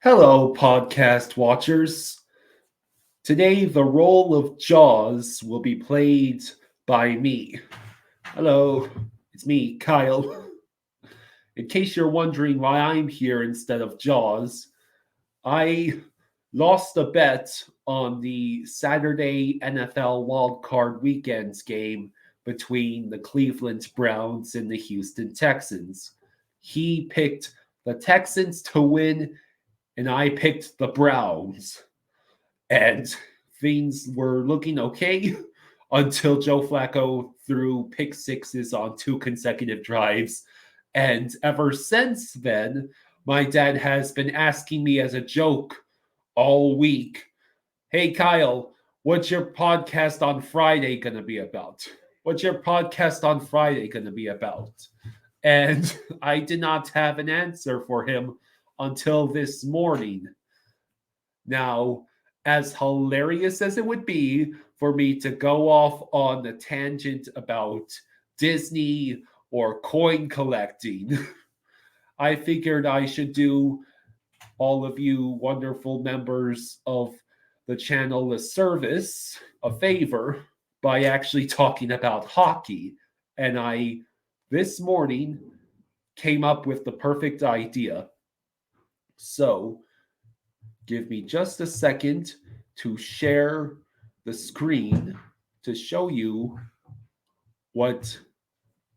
Hello, podcast watchers. Today, the role of Jaws will be played by me. Hello, it's me, Kyle. In case you're wondering why I'm here instead of Jaws, I lost a bet on the Saturday NFL wildcard weekends game between the Cleveland Browns and the Houston Texans. He picked the Texans to win, and I picked the Browns. And things were looking okay until Joe Flacco threw pick sixes on two consecutive drives. And ever since then, my dad has been asking me as a joke all week, "Hey, Kyle, what's your podcast on Friday going to be about? What's your podcast on Friday going to be about?" And I did not have an answer for him until this morning. Now, as hilarious as it would be for me to go off on a tangent about Disney or coin collecting, I figured I should do all of you wonderful members of the channel a service, a favor, by actually talking about hockey. And I, this morning, came up with the perfect idea. So, give me just a second to share the screen to show you what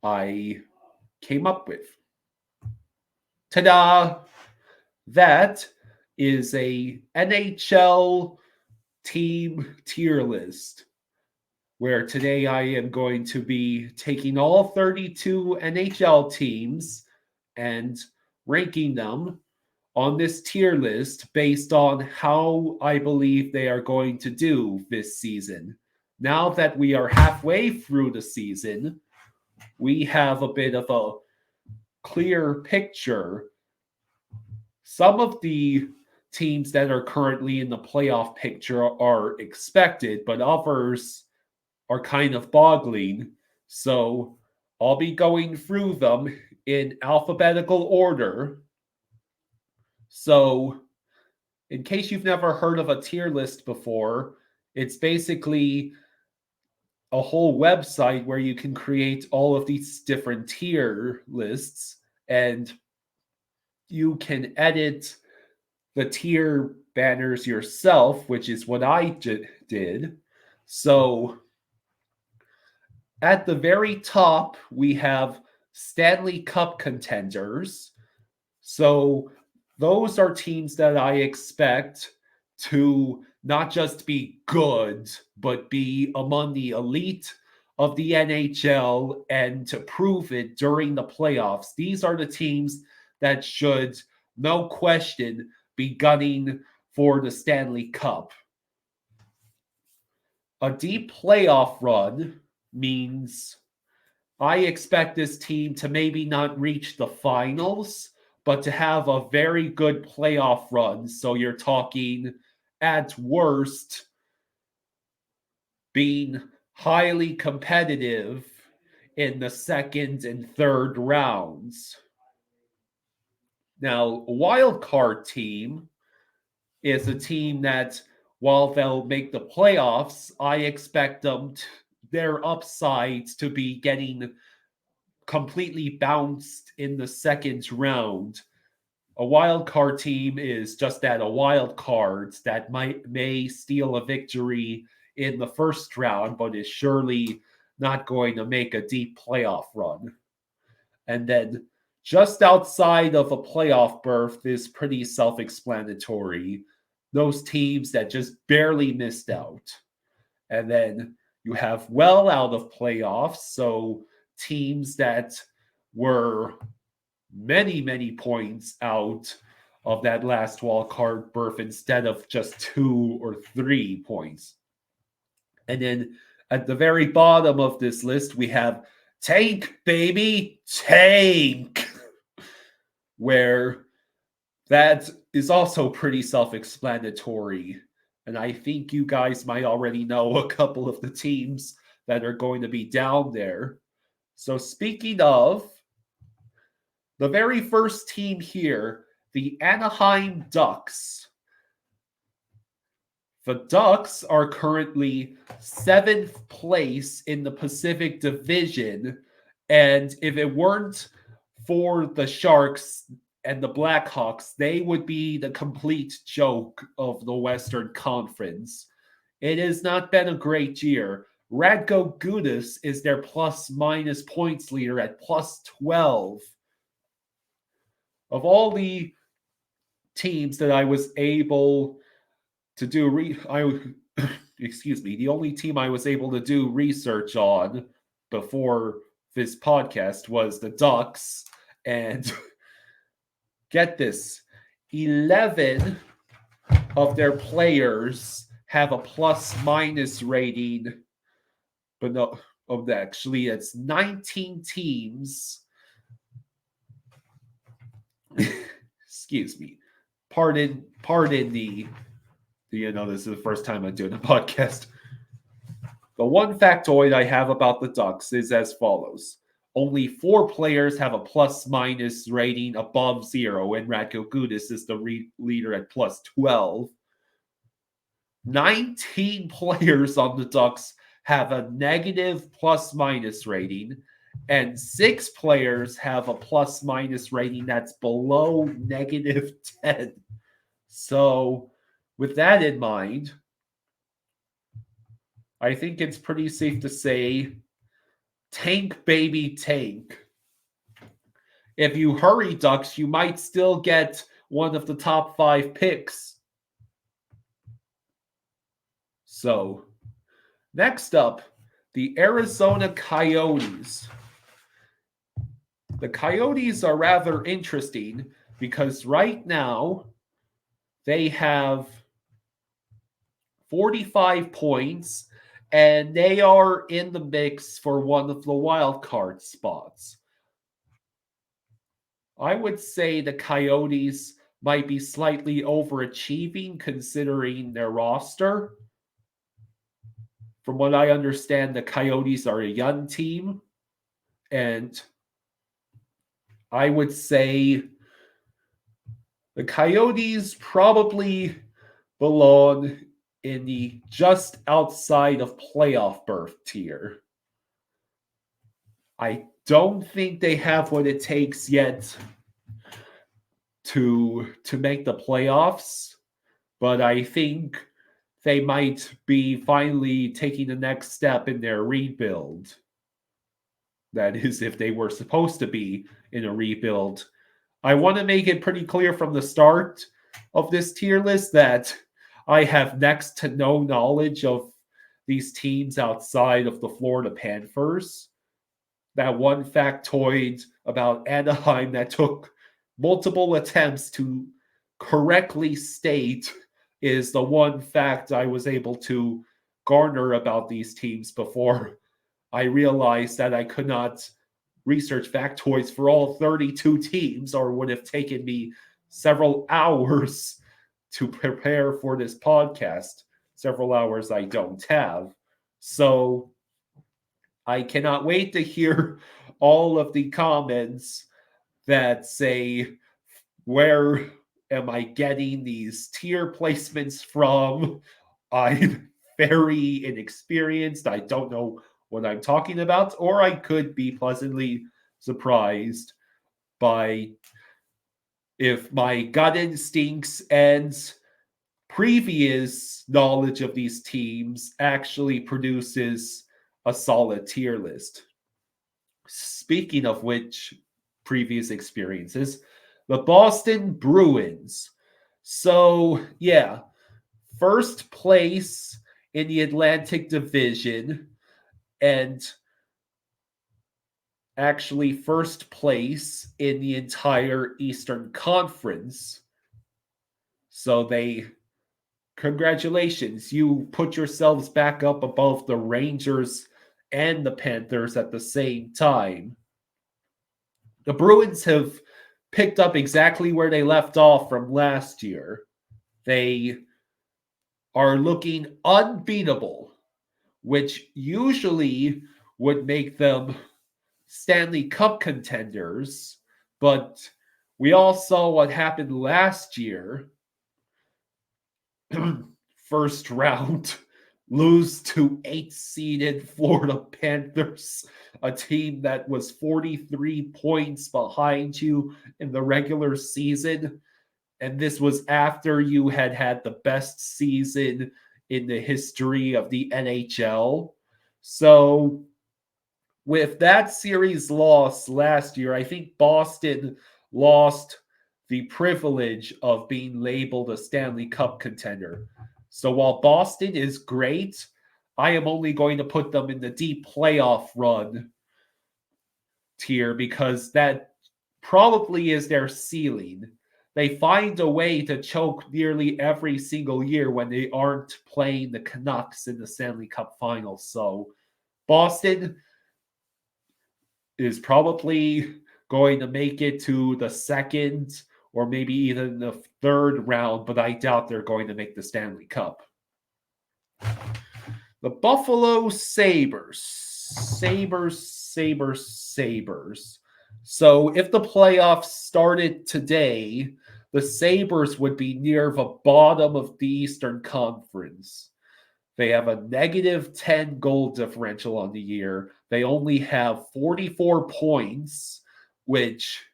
I came up with. Ta-da! That is a NHL team tier list where today I am going to be taking all 32 NHL teams and ranking them on this tier list based on how I believe they are going to do this season. Now that we are halfway through the season, we have a bit of a clear picture. Some of the teams that are currently in the playoff picture are expected, but others are kind of boggling. So I'll be going through them in alphabetical order. So, in case you've never heard of a tier list before, it's basically a whole website where you can create all of these different tier lists and you can edit the tier banners yourself, which is what I did. So, at the very top, we have Stanley Cup contenders. So those are teams that I expect to not just be good, but be among the elite of the NHL and to prove it during the playoffs. These are the teams that should, no question, be gunning for the Stanley Cup. A deep playoff run means I expect this team to maybe not reach the finals, but to have a very good playoff run. So you're talking at worst being highly competitive in the second and third rounds. Now, a wild card team is a team that, while they'll make the playoffs, I expect their upsides to be getting completely bounced in the second round. A wild card team is just that, a wild card that may steal a victory in the first round, but is surely not going to make a deep playoff run. And then just outside of a playoff berth is pretty self-explanatory. Those teams that just barely missed out. And then you have well out of playoffs, so teams that were many, many points out of that last wild card berth instead of just 2 or 3 points. And then at the very bottom of this list, we have Tank, baby, Tank, where that is also pretty self explanatory. And I think you guys might already know a couple of the teams that are going to be down there. So, speaking of, the very first team here the Anaheim Ducks. The Ducks are currently 7th place in the Pacific Division. And if it weren't for the Sharks and the Blackhawks, they would be the complete joke of the Western Conference. It has not been a great year. Radko Gudas is their plus-minus points leader at plus 12. Of all the teams that I was able to do, the only team I was able to do research on before this podcast was the Ducks. And get this, 11 of their players have a plus-minus rating, but no, actually, it's 19 teams. Excuse me. Pardon the, this is the first time I'm doing a podcast. The one factoid I have about the Ducks is as follows. Only 4 players have a plus-minus rating above 0, and Radko Gudas is the leader at plus 12. 19 players on the Ducks have a negative plus-minus rating, and 6 players have a plus-minus rating that's below negative 10. So, with that in mind, I think it's pretty safe to say, tank baby tank. If you hurry, Ducks, you might still get one of the top 5 picks. So, next up, the Arizona Coyotes. The Coyotes are rather interesting because right now they have 45 points and they are in the mix for one of the wild card spots. I would say the Coyotes might be slightly overachieving considering their roster. From what I understand, the Coyotes are a young team, and I would say the Coyotes probably belong in the just outside of playoff berth tier. I don't think they have what it takes yet to make the playoffs, but I think they might be finally taking the next step in their rebuild. That is, if they were supposed to be in a rebuild. I want to make it pretty clear from the start of this tier list that I have next to no knowledge of these teams outside of the Florida Panthers. That one factoid about Anaheim that took multiple attempts to correctly state is the one fact I was able to garner about these teams before I realized that I could not research factoids for all 32 teams, or would have taken me several hours to prepare for this podcast. Several hours I don't have. So I cannot wait to hear all of the comments that say, where am I getting these tier placements from? I'm very inexperienced. I don't know what I'm talking about, or I could be pleasantly surprised by if my gut instincts and previous knowledge of these teams actually produces a solid tier list. Speaking of which, previous experiences, the Boston Bruins. So, yeah, first place in the Atlantic Division and actually first place in the entire Eastern Conference. So congratulations, you put yourselves back up above the Rangers and the Panthers at the same time. The Bruins have picked up exactly where they left off from last year. They are looking unbeatable, which usually would make them Stanley Cup contenders, but We all saw what happened last year. First round, lose to 8th-seeded Florida Panthers, a team that was 43 points behind you in the regular season. And this was after you had had the best season in the history of the NHL. So, with that series loss last year, I think Boston lost the privilege of being labeled a Stanley Cup contender. So while Boston is great, I am only going to put them in the deep playoff run tier because that probably is their ceiling. They find a way to choke nearly every single year when they aren't playing the Canucks in the Stanley Cup Finals. So Boston is probably going to make it to the second or maybe even the third round, but I doubt they're going to make the Stanley Cup. The Buffalo Sabres. Sabres. So if the playoffs started today, the Sabres would be near the bottom of the Eastern Conference. They have a negative 10 goal differential on the year. They only have 44 points, which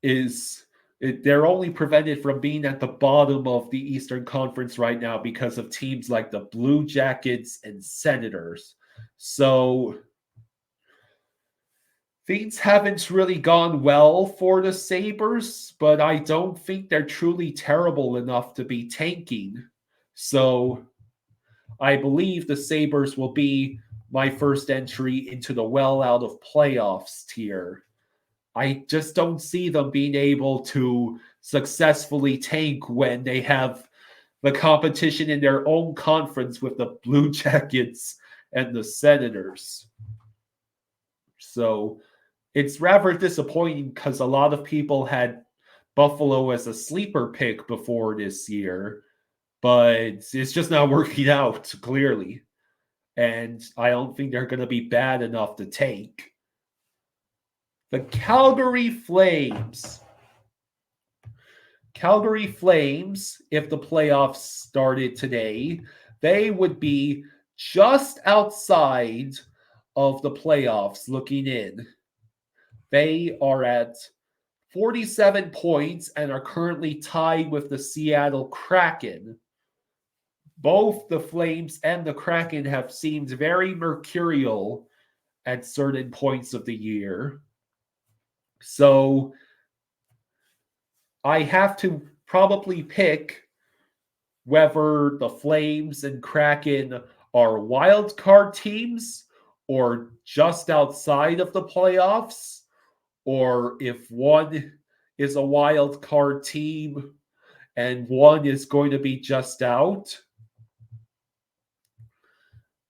is they're only prevented from being at the bottom of the Eastern Conference right now because of teams like the Blue Jackets and Senators. So things haven't really gone well for the Sabres, but I don't think they're truly terrible enough to be tanking. So I believe the Sabres will be my first entry into the well out of playoffs tier. I just don't see them being able to successfully tank when they have the competition in their own conference with the Blue Jackets and the Senators. So it's rather disappointing because a lot of people had Buffalo as a sleeper pick before this year, but it's just not working out clearly. And I don't think they're going to be bad enough to tank. The Calgary Flames. Calgary Flames, if the playoffs started today, they would be just outside of the playoffs looking in. They are at 47 points and are currently tied with the Seattle Kraken. Both the Flames and the Kraken have seemed very mercurial at certain points of the year. So I have to probably pick whether the Flames and Kraken are wild card teams or just outside of the playoffs, or if one is a wild card team and one is going to be just out.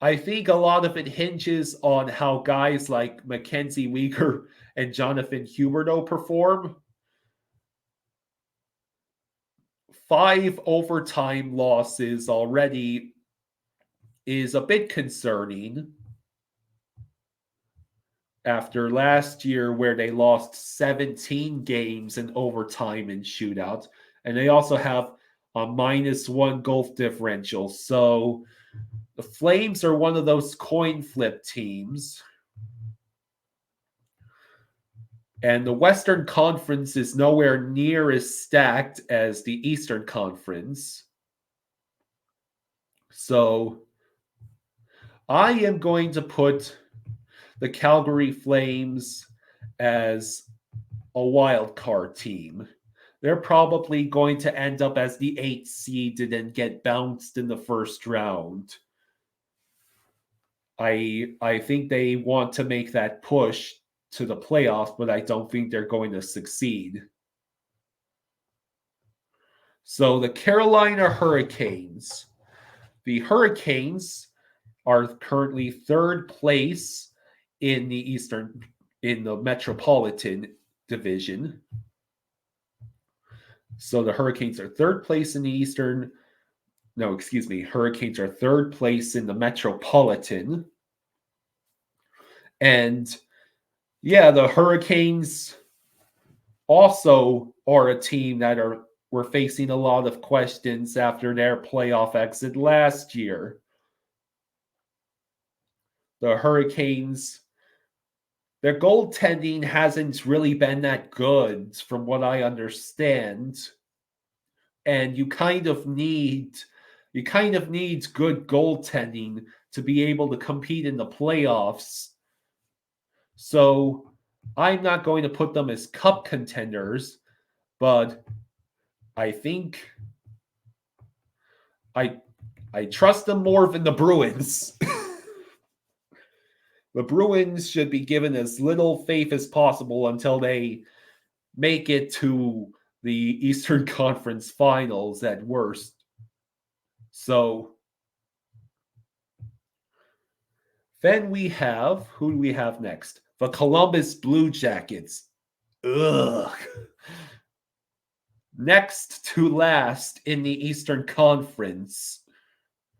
I think a lot of it hinges on how guys like Mackenzie Weegar and Jonathan Huberdeau perform. 5 overtime losses already is a bit concerning after last year where they lost 17 games in overtime and shootouts. And they also have a -1 goal differential. So the Flames are one of those coin flip teams. And the Western Conference is nowhere near as stacked as the Eastern Conference. So I am going to put the Calgary Flames as a wild card team. They're probably going to end up as the 8th seed and then get bounced in the first round. I think they want to make that push to the playoffs, but I don't think they're going to succeed. So the Carolina Hurricanes. The Hurricanes are currently 3rd place in the Metropolitan Division. So the Hurricanes are 3rd place in the Eastern. No, excuse me. Hurricanes are 3rd place in the Metropolitan. And yeah, the Hurricanes also are a team that were facing a lot of questions after their playoff exit last year. The Hurricanes, their goaltending hasn't really been that good from what I understand. And you kind of need good goaltending to be able to compete in the playoffs. So I'm not going to put them as cup contenders, but I think I trust them more than the Bruins. The Bruins should be given as little faith as possible until they make it to the Eastern Conference Finals at worst. So then we have, who do we have next? The Columbus Blue Jackets. Ugh. Next to last in the Eastern Conference.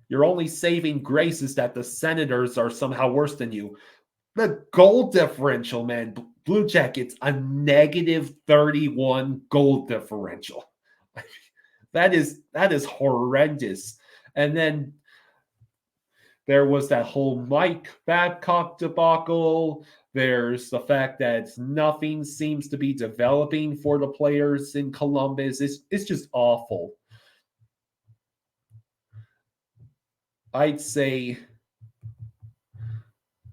Your only saving grace is that the Senators are somehow worse than you. The goal differential, man. Blue Jackets, a negative 31 goal differential. That is horrendous. And then there was that whole Mike Babcock debacle. There's the fact that nothing seems to be developing for the players in Columbus. It's just awful. I'd say,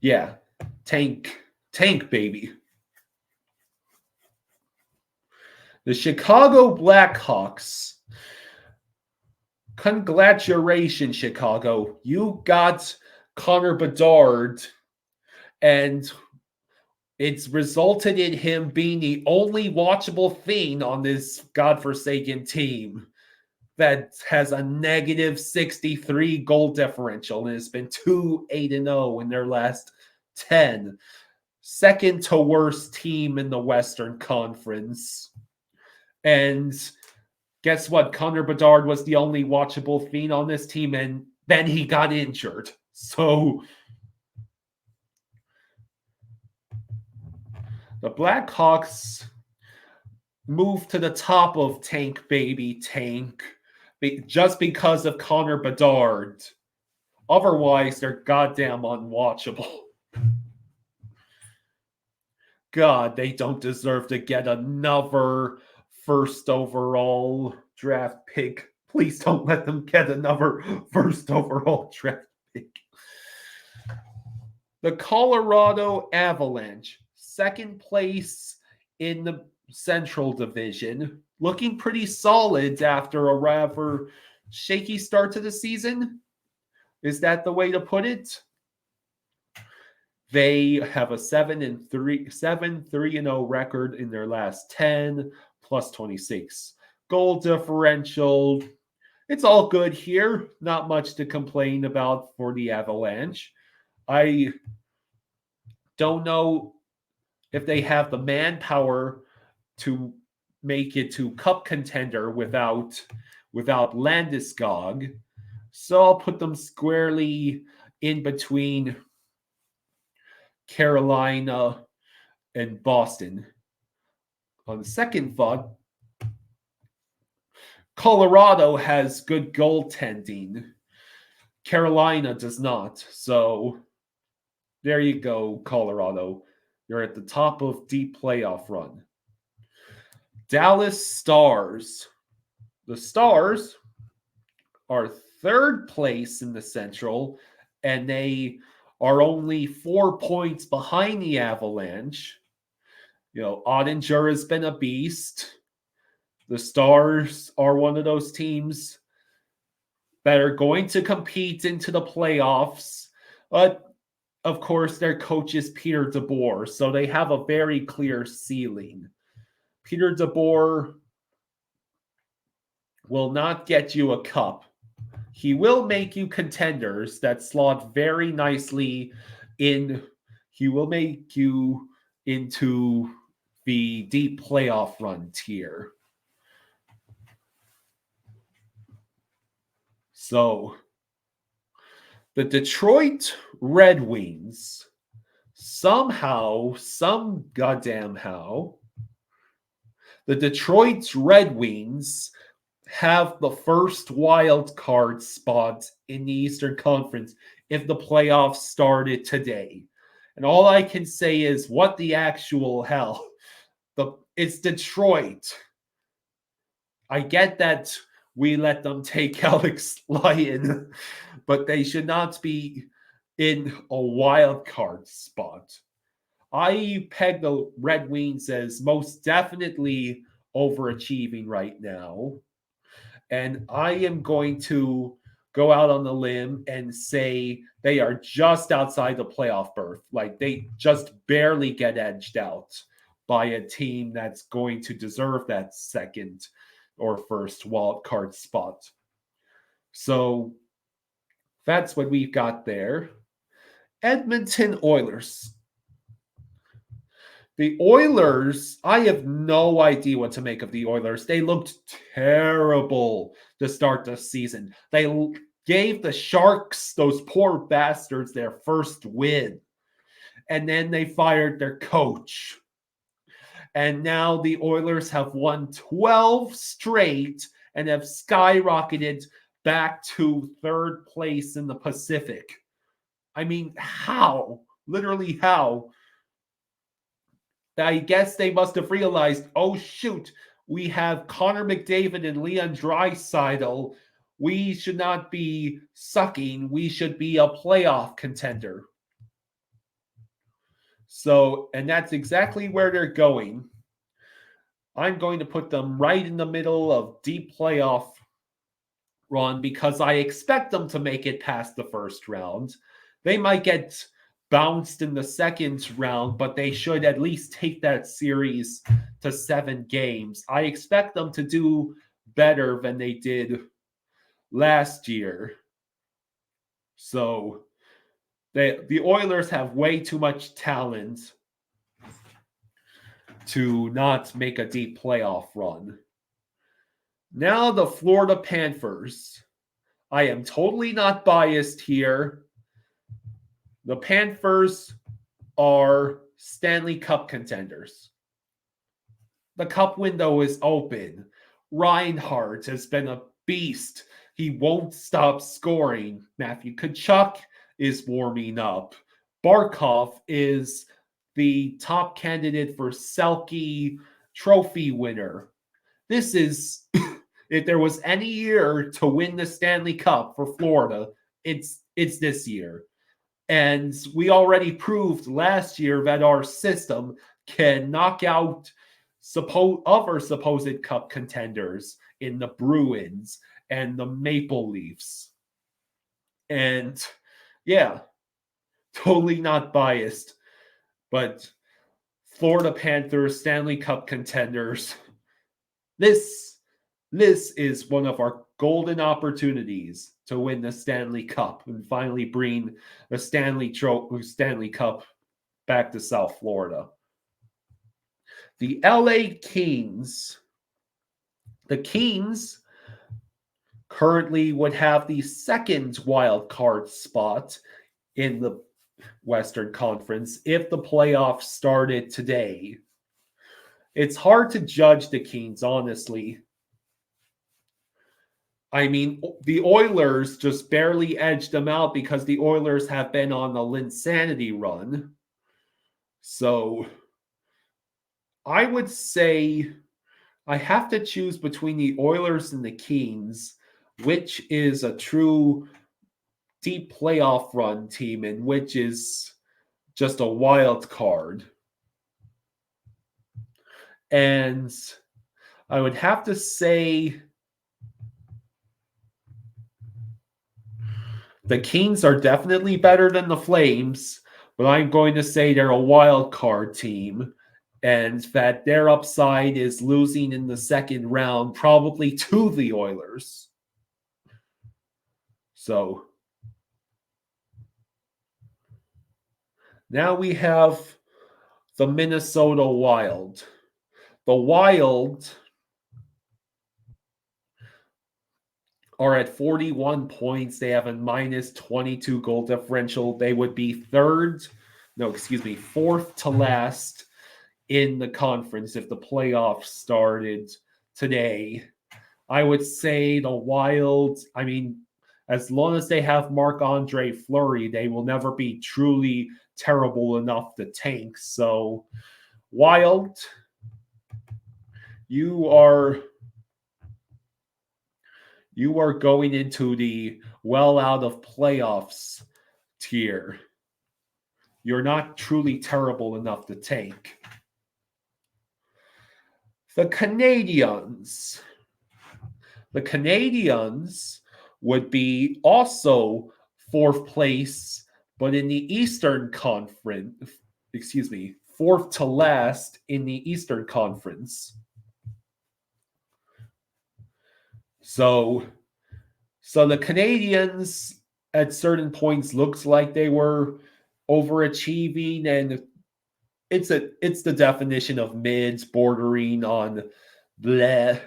yeah, tank baby. The Chicago Blackhawks. Congratulations, Chicago. You got Connor Bedard, and it's resulted in him being the only watchable thing on this godforsaken team that has a negative 63 goal differential and has been 2-8-0 in their last 10. Second to worst team in the Western Conference. And guess what? Connor Bedard was the only watchable thing on this team, and then he got injured. So the Blackhawks moved to the top of tank just because of Connor Bedard. Otherwise, they're goddamn unwatchable. God, they don't deserve to get another first overall draft pick. Please don't let them get another first overall draft pick. The Colorado Avalanche, second place in the Central Division, looking pretty solid after a rather shaky start to the season. Is that the way to put it? They have a 7-3-0 record in their last 10, plus 26 goal differential. It's all good here. Not much to complain about for the Avalanche. I don't know if they have the manpower to make it to cup contender without Landeskog. So I'll put them squarely in between Carolina and Boston. On the second thought, Colorado has good goaltending. Carolina does not. So there you go, Colorado. You're at the top of deep playoff run. Dallas Stars. The Stars are third place in the Central, and they are only 4 points behind the Avalanche. You know, Ottinger has been a beast. The Stars are one of those teams that are going to compete into the playoffs. But, of course, their coach is Peter DeBoer, so they have a very clear ceiling. Peter DeBoer will not get you a cup. He will make you contenders that slot very nicely in. He will make you into the deep playoff run tier. So, the Detroit Red Wings, somehow, some goddamn how, The Detroit Red Wings have the first wild card spot in the Eastern Conference if the playoffs started today. And all I can say is, what the actual hell? It's Detroit. I get that we let them take Alex Lyon, but they should not be in a wild card spot. I peg the Red Wings as most definitely overachieving right now. And I am going to go out on the limb and say they are just outside the playoff berth. Like they just barely get edged out by a team that's going to deserve that second or first wild card spot. So that's what we've got there. Edmonton Oilers. The Oilers, I have no idea what to make of the Oilers. They looked terrible to start the season. They gave the Sharks, those poor bastards, their first win. And then they fired their coach. And now the Oilers have won 12 straight and have skyrocketed back to third place in the Pacific. I mean, how? Literally, how? I guess they must have realized, oh shoot, we have Connor McDavid and Leon Draisaitl. We should not be sucking. We should be a playoff contender. So, and that's exactly where they're going. I'm going to put them right in the middle of deep playoff run because I expect them to make it past the first round. They might get bounced in the second round, but they should at least take that series to 7 games. I expect them to do better than they did last year. So the Oilers have way too much talent to not make a deep playoff run. Now the Florida Panthers. I am totally not biased here. The Panthers are Stanley Cup contenders. The cup window is open. Reinhart has been a beast. He won't stop scoring. Matthew Tkachuk is warming up. Barkov is the top candidate for Selke Trophy winner. This is, if there was any year to win the Stanley Cup for Florida, it's this year. And we already proved last year that our system can knock out other supposed cup contenders in the Bruins and the Maple Leafs. And yeah, totally not biased, but Florida Panthers, Stanley Cup contenders. This is one of our golden opportunities to win the Stanley Cup and finally bring the Stanley Cup back to South Florida. The LA Kings. The Kings currently would have the second wild card spot in the Western Conference if the playoffs started today. It's hard to judge the Kings, honestly. I mean, the Oilers just barely edged them out because the Oilers have been on the Linsanity run. So I would say I have to choose between the Oilers and the Kings, which is a true deep playoff run team and which is just a wild card. And I would have to say the Kings are definitely better than the Flames, but I'm going to say they're a wild card team and that their upside is losing in the second round, probably to the Oilers. So now we have the Minnesota Wild. The Wild are at 41 points. They have a minus 22 goal differential. They would be fourth to last in the conference if the playoffs started today. I would say the Wild, I mean, as long as they have Marc-Andre Fleury, they will never be truly terrible enough to tank. So, Wild, you are going into the well out of playoffs tier. You're not truly terrible enough to tank. The Canadians. The Canadians would be also fourth place, but in the Eastern Conference, fourth to last in the Eastern Conference. So the Canadians at certain points looks like they were overachieving, and it's the definition of mids bordering on bleh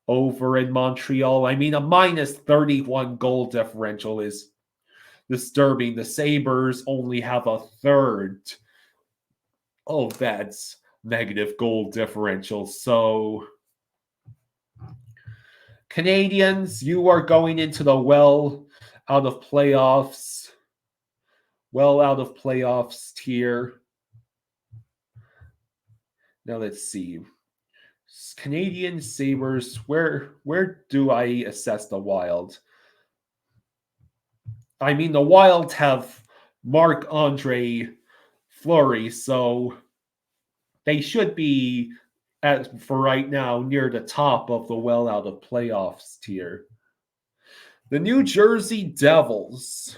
over in Montreal. I mean, a minus 31 goal differential is disturbing. The Sabres only have a third of that negative goal differential. So, Canadians, you are going into the well out of playoffs tier. Now let's see. Canadian Sabres, where do I assess the Wild? I mean, the Wild have Marc-Andre Fleury, so they should be, for right now, near the top of the well out of playoffs tier. The New Jersey Devils.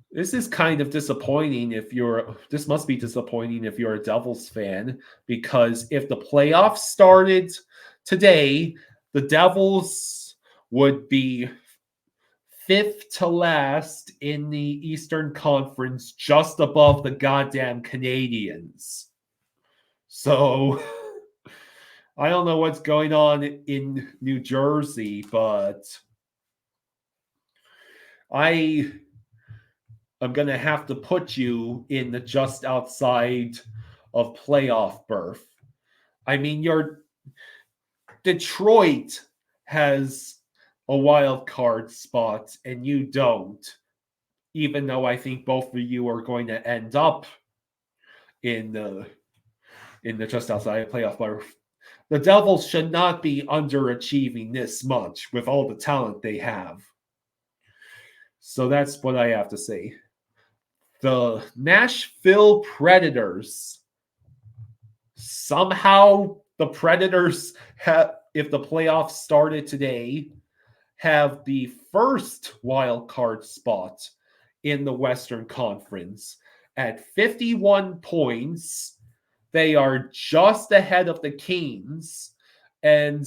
This is kind of disappointing this must be disappointing if you're a Devils fan, because if the playoffs started today, the Devils would be fifth to last in the Eastern Conference, just above the goddamn Canadians. So I don't know what's going on in New Jersey, but I'm going to have to put you in the just outside of playoff berth. I mean, your Detroit has a wild card spot and you don't, even though I think both of you are going to end up in the just outside playoff berth. The Devils should not be underachieving this much with all the talent they have. So that's what I have to say. The Nashville Predators. Somehow the Predators have, if the playoffs started today, have the first wild card spot in the Western Conference at 51 points. They are just ahead of the Kings, and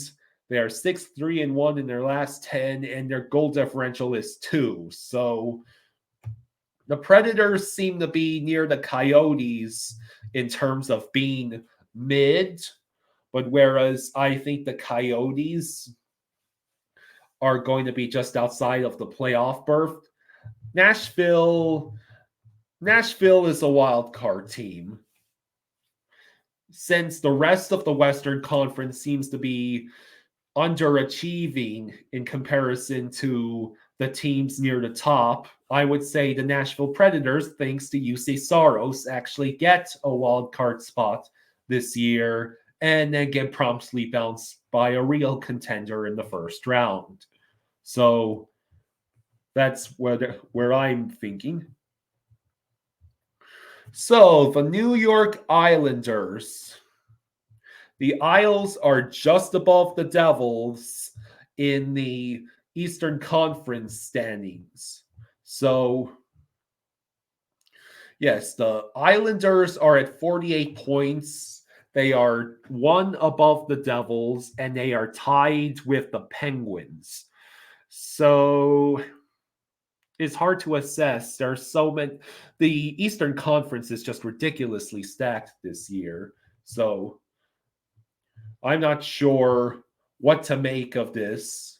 they are 6-3-1 in their last 10, and their goal differential is 2. So the Predators seem to be near the Coyotes in terms of being mid, but whereas I think the Coyotes are going to be just outside of the playoff berth, Nashville is a wild card team. Since the rest of the Western Conference seems to be underachieving in comparison to the teams near the top, I would say the Nashville Predators, thanks to UC Saros, actually get a wild card spot this year and then get promptly bounced by a real contender in the first round. So that's where I'm thinking. So the New York Islanders. The Isles are just above the Devils in the Eastern Conference standings. So, yes, the Islanders are at 48 points. They are one above the Devils, and they are tied with the Penguins. So, it's hard to assess. There's so many. The Eastern Conference is just ridiculously stacked this year. So, I'm not sure what to make of this.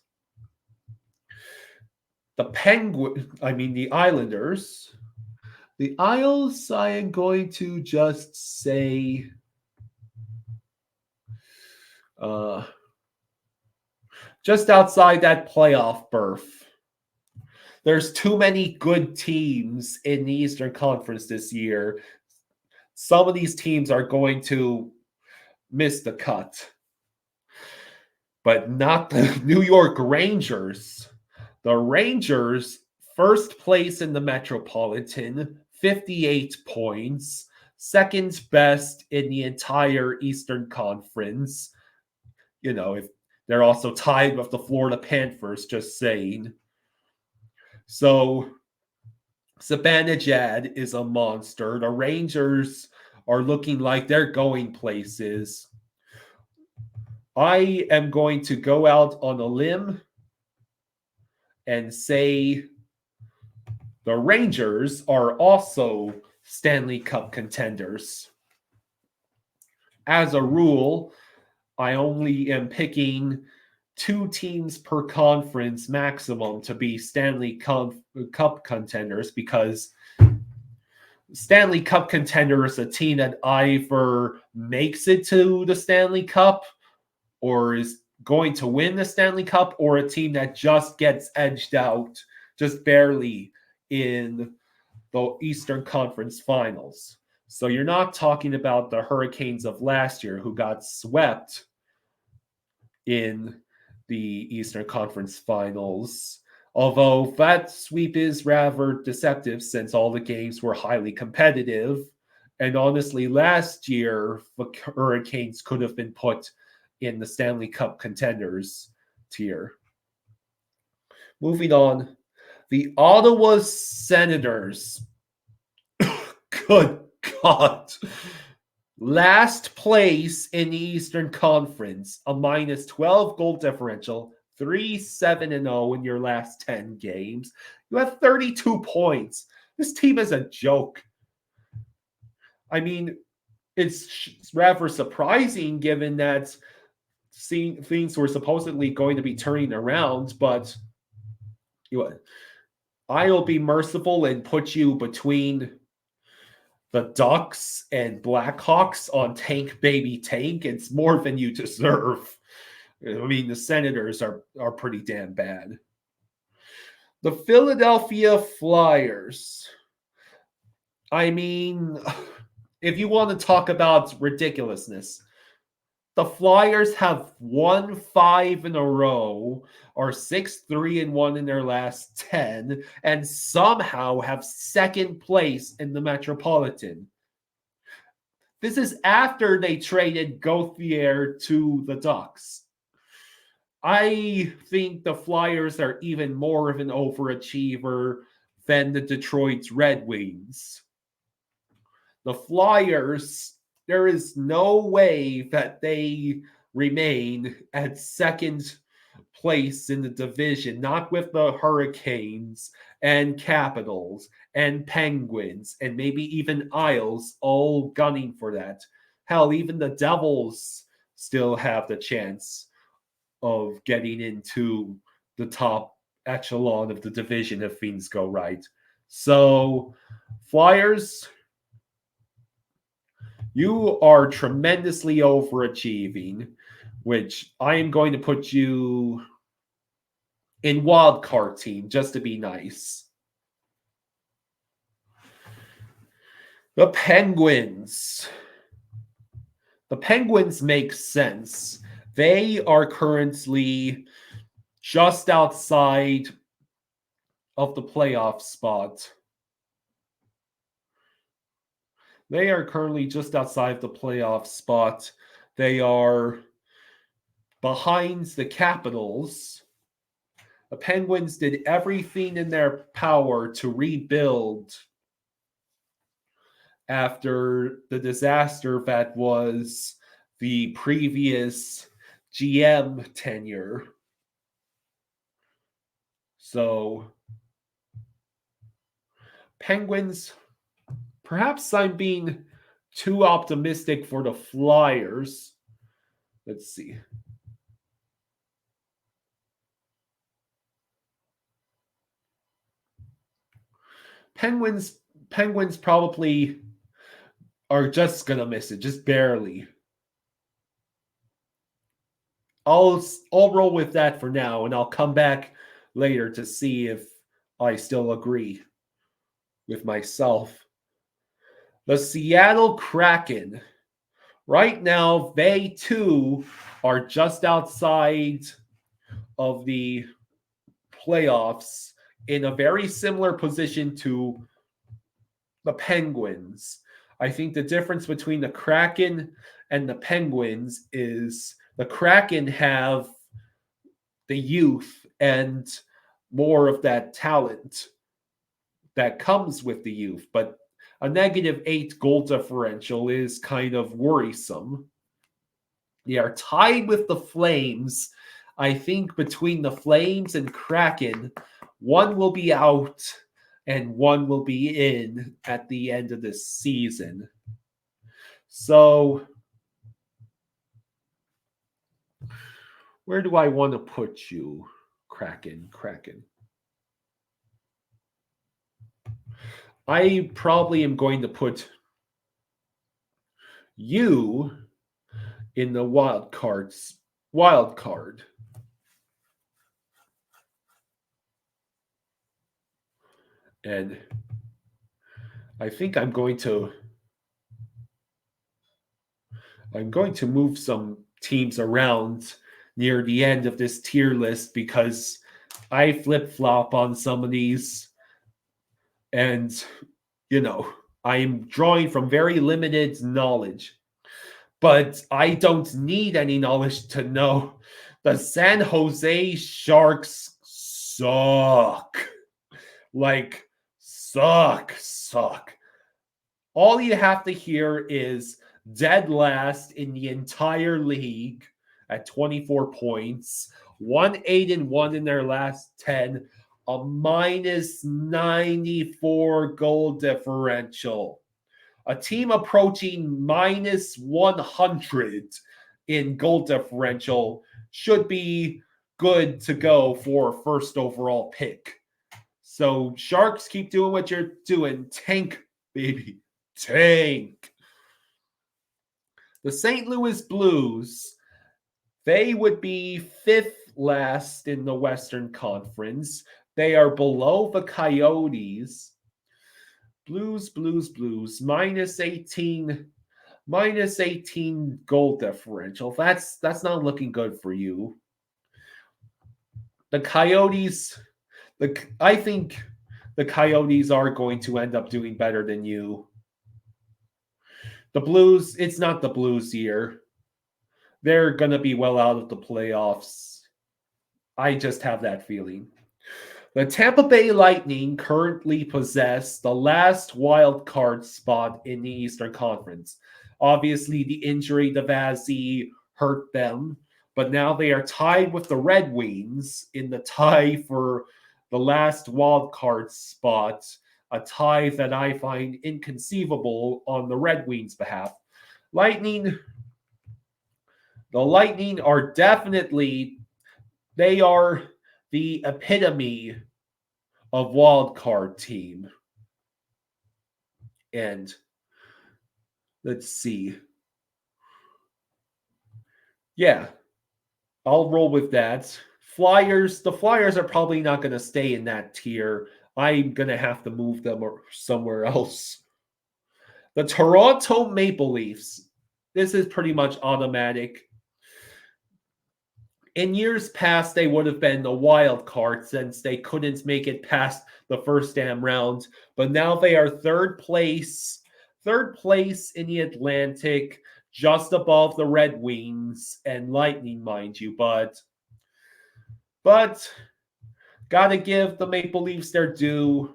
The Islanders. The Isles, I am going to just say just outside that playoff berth. There's too many good teams in the Eastern Conference this year. Some of these teams are going to miss the cut, but not the New York Rangers. The Rangers, first place in the Metropolitan, 58 points, second best in the entire Eastern Conference. You know, if they're also tied with the Florida Panthers, just saying. So Zibanejad is a monster. The Rangers are looking like they're going places. I am going to go out on a limb and say the Rangers are also Stanley Cup contenders. As a rule, I only am picking 2 teams per conference maximum to be Stanley Cup contenders, because Stanley Cup contender is a team that either makes it to the Stanley Cup or is going to win the Stanley Cup, or a team that just gets edged out just barely in the Eastern Conference Finals. So you're not talking about the Hurricanes of last year who got swept in the Eastern Conference Finals. Although that sweep is rather deceptive since all the games were highly competitive. And honestly, last year, the Hurricanes could have been put in the Stanley Cup contenders tier. Moving on, the Ottawa Senators. Good God. Last place in the Eastern Conference, a minus 12 goal differential, 3-7-0 in your last 10 games. You have 32 points. This team is a joke. I mean, it's rather surprising given that things were supposedly going to be turning around, but I'll be merciful and put you between the Ducks and Blackhawks on Tank Baby Tank. It's more than you deserve. I mean, the Senators are pretty damn bad. The Philadelphia Flyers. I mean, if you want to talk about ridiculousness, the Flyers have won 5 in a row, are 6-3-1 in their last 10, and somehow have second place in the Metropolitan. This is after they traded Gauthier to the Ducks. I think the Flyers are even more of an overachiever than the Detroit Red Wings. The Flyers, there is no way that they remain at second place in the division, not with the Hurricanes and Capitals and Penguins and maybe even Isles all gunning for that. Hell, even the Devils still have the chance of getting into the top echelon of the division if things go right. So, Flyers, you are tremendously overachieving, which I am going to put you in wild card team just to be nice. The Penguins. The Penguins make sense. They are currently just outside of the playoff spot. They are currently just outside the playoff spot. They are behind the Capitals. The Penguins did everything in their power to rebuild after the disaster that was the previous GM tenure. So, Penguins, perhaps I'm being too optimistic for the Flyers. Let's see. Penguins Penguins probably are just gonna miss it, just barely. I'll roll with that for now, and I'll come back later to see if I still agree with myself. The Seattle Kraken. Right now, they too are just outside of the playoffs in a very similar position to the Penguins. I think the difference between the Kraken and the Penguins is the Kraken have the youth and more of that talent that comes with the youth, but a -8 goal differential is kind of worrisome. They are tied with the Flames. I think between the Flames and Kraken, one will be out and one will be in at the end of this season. So, where do I want to put you, Kraken? I probably am going to put you in the wild card. And I think I'm going to move some teams around near the end of this tier list because I flip-flop on some of these, and I'm drawing from very limited knowledge. But I don't need any knowledge to know the San Jose Sharks suck. Like, suck. All you have to hear is dead last in the entire league at 24 points, 1-8-1 in their last 10, a -94 goal differential. A team approaching -100 in goal differential should be good to go for first overall pick. So Sharks, keep doing what you're doing. Tank, baby. Tank. The St. Louis Blues, they would be 5th last in the Western Conference. They are below the Coyotes. Blues, -18 goal differential. That's not looking good for you. The Coyotes, I think the Coyotes are going to end up doing better than you. The Blues, it's not the Blues year. They're going to be well out of the playoffs. I just have that feeling. The Tampa Bay Lightning currently possess the last wild card spot in the Eastern Conference. Obviously, the injury to Vazzy hurt them, but now they are tied with the Red Wings in the tie for the last wild card spot, a tie that I find inconceivable on the Red Wings' behalf. The Lightning are they are the epitome of wild card team. And let's see. Yeah, I'll roll with that. The Flyers are probably not going to stay in that tier. I'm going to have to move them somewhere else. The Toronto Maple Leafs. This is pretty much automatic. In years past, they would have been the wild card since they couldn't make it past the first damn round. But now they are third place in the Atlantic, just above the Red Wings and Lightning, mind you. But gotta give the Maple Leafs their due.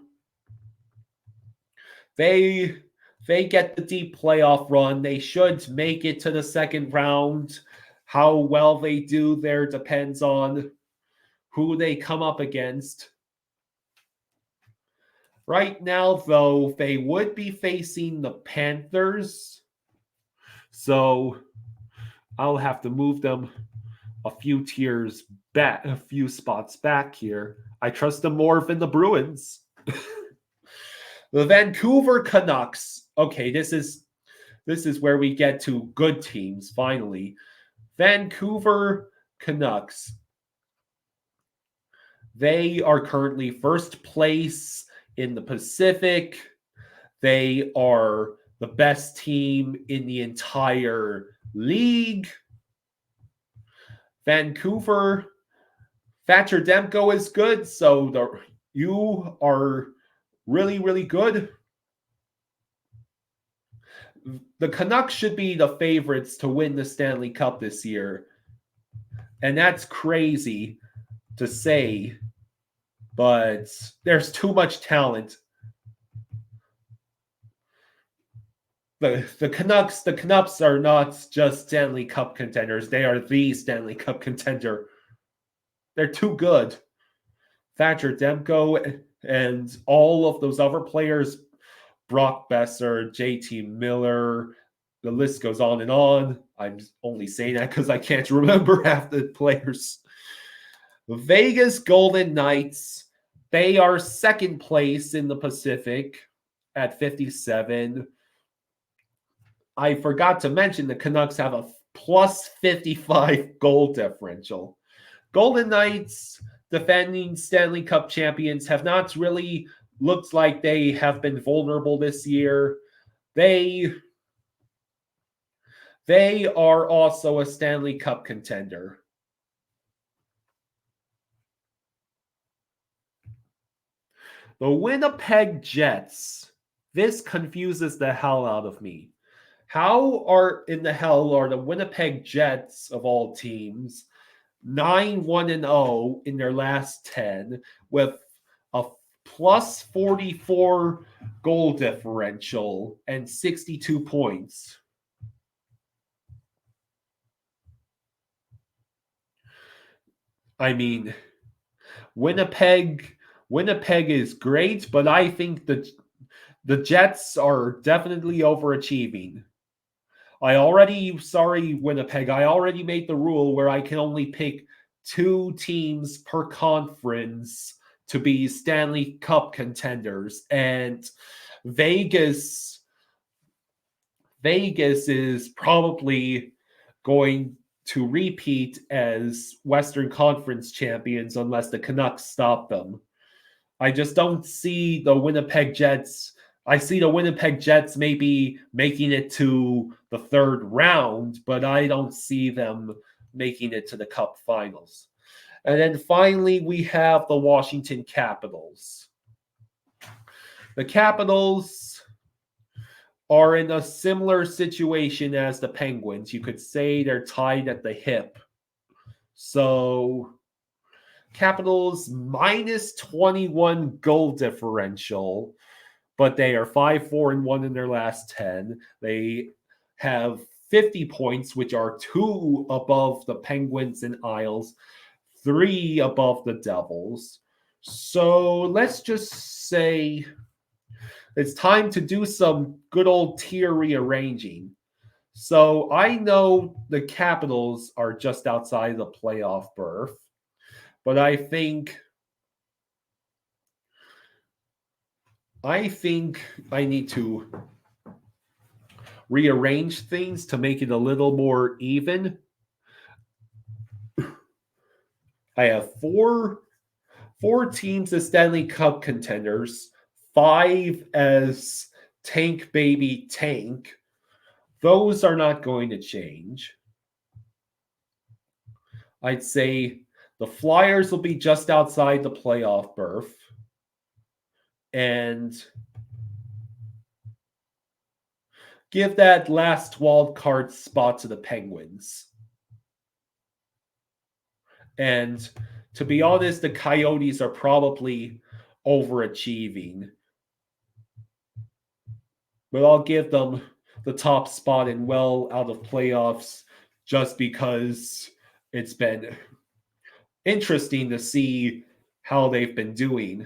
They get the deep playoff run. They should make it to the second round. How well they do there depends on who they come up against. Right now, though, they would be facing the Panthers. So I'll have to move them a few tiers back, a few spots back here. I trust them more than the Bruins. The Vancouver Canucks. Okay, this is where we get to good teams finally. Vancouver Canucks. They are currently first place in the Pacific. They are the best team in the entire league. Vancouver, Thatcher Demko is good, so you are really, really good. The Canucks should be the favorites to win the Stanley Cup this year. And that's crazy to say, but there's too much talent. The Canucks are not just Stanley Cup contenders. They are the Stanley Cup contender. They're too good. Thatcher Demko and all of those other players, Brock Besser, JT Miller, the list goes on and on. I'm only saying that because I can't remember half the players. The Vegas Golden Knights, they are second place in the Pacific at 57. I forgot to mention the Canucks have a plus 55 goal differential. Golden Knights, defending Stanley Cup champions, have not really looked like they have been vulnerable this year. They are also a Stanley Cup contender. The Winnipeg Jets. This confuses the hell out of me. How in the hell are the Winnipeg Jets of all teams 9-1-0 in their last 10 with a plus 44 goal differential and 62 points? I mean, Winnipeg is great, but I think the Jets are definitely overachieving. Winnipeg, I already made the rule where I can only pick 2 teams per conference to be Stanley Cup contenders. And Vegas is probably going to repeat as Western Conference champions unless the Canucks stop them. I just don't see the Winnipeg Jets. I see the Winnipeg Jets maybe making it to the third round, but I don't see them making it to the Cup finals. And then finally, we have the Washington Capitals. The Capitals are in a similar situation as the Penguins. You could say they're tied at the hip. So Capitals minus 21 goal differential, but they are 5-4-1 in their last 10. They have 50 points, which are 2 above the Penguins and Isles, 3 above the Devils. So let's just say it's time to do some good old tier rearranging. So I know the Capitals are just outside the playoff berth, but I think I need to rearrange things to make it a little more even. I have four teams as Stanley Cup contenders, 5 as tank baby tank. Those are not going to change. I'd say the Flyers will be just outside the playoff berth. And give that last wild card spot to the Penguins. And to be honest, the Coyotes are probably overachieving. But I'll give them the top spot and well out of playoffs just because it's been interesting to see how they've been doing.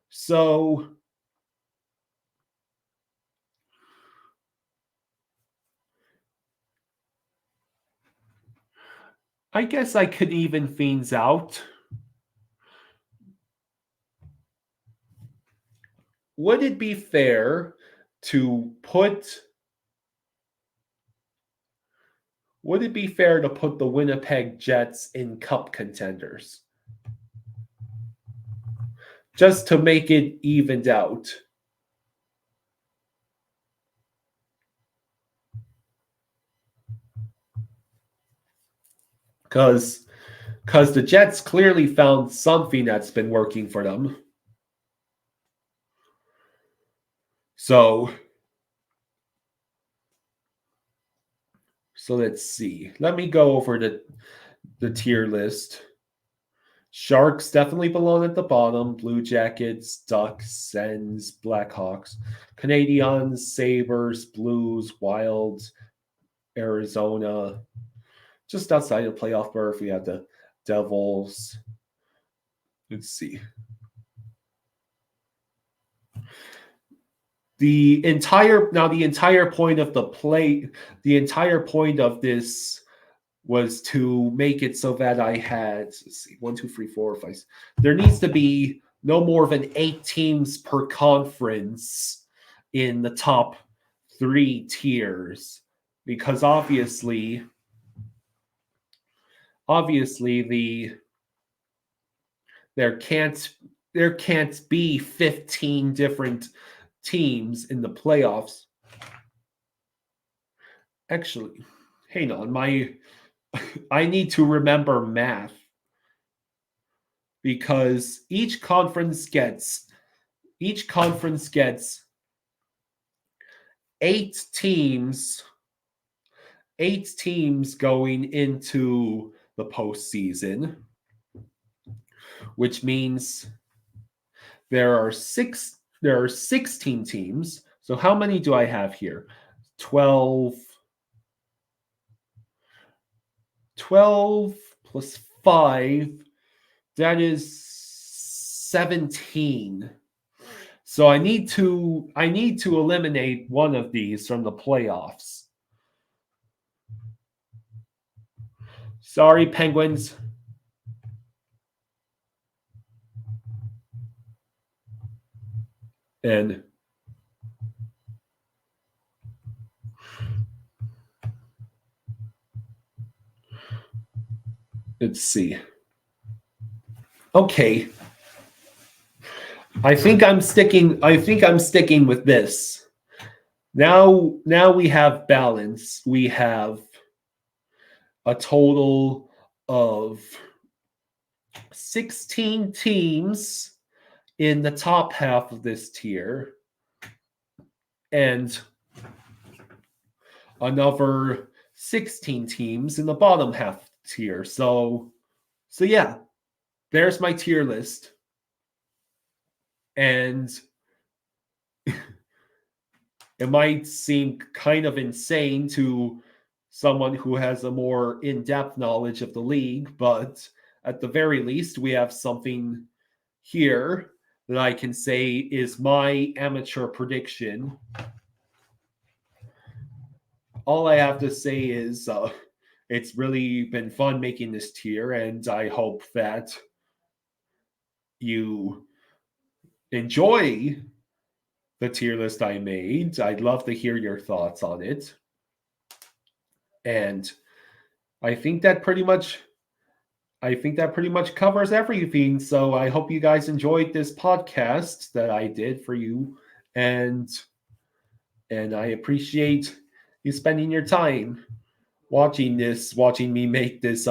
So I guess I could even things out. would it be fair to put the Winnipeg Jets in cup contenders? Just to make it evened out. Because the Jets clearly found something that's been working for them. So let's see. Let me go over the tier list. Sharks definitely belong at the bottom. Blue Jackets, Ducks, Sens, Blackhawks, Canadiens, Sabres, Blues, Wild, Arizona. Just outside the playoff berth, we have the Devils. Let's see. The entire point of the entire point of this was to make it so that I had, let's see, 1, 2, 3, 4, 5. There needs to be no more than 8 teams per conference in the top 3 tiers, because obviously there can't be 15 different teams in the playoffs. Actually, hang on, I need to remember math, because each conference gets 8 teams going into the postseason, which means there are 16 teams. So how many do I have here? 12 plus 5, that is 17. So I need to eliminate one of these from the playoffs. Sorry, Penguins. And let's see. Okay. I think I'm sticking with this. Now we have balance. We have a total of 16 teams in the top half of this tier, and another 16 teams in the bottom half tier. So yeah, there's my tier list. And it might seem kind of insane to someone who has a more in-depth knowledge of the league, but at the very least, we have something here that I can say is my amateur prediction. All I have to say is it's really been fun making this tier, and I hope that you enjoy the tier list I made. I'd love to hear your thoughts on it. And I think that pretty much covers everything. So I hope you guys enjoyed this podcast that I did for you, and I appreciate you spending your time watching me make this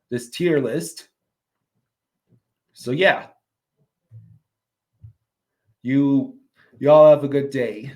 this tier list. So yeah, you all have a good day.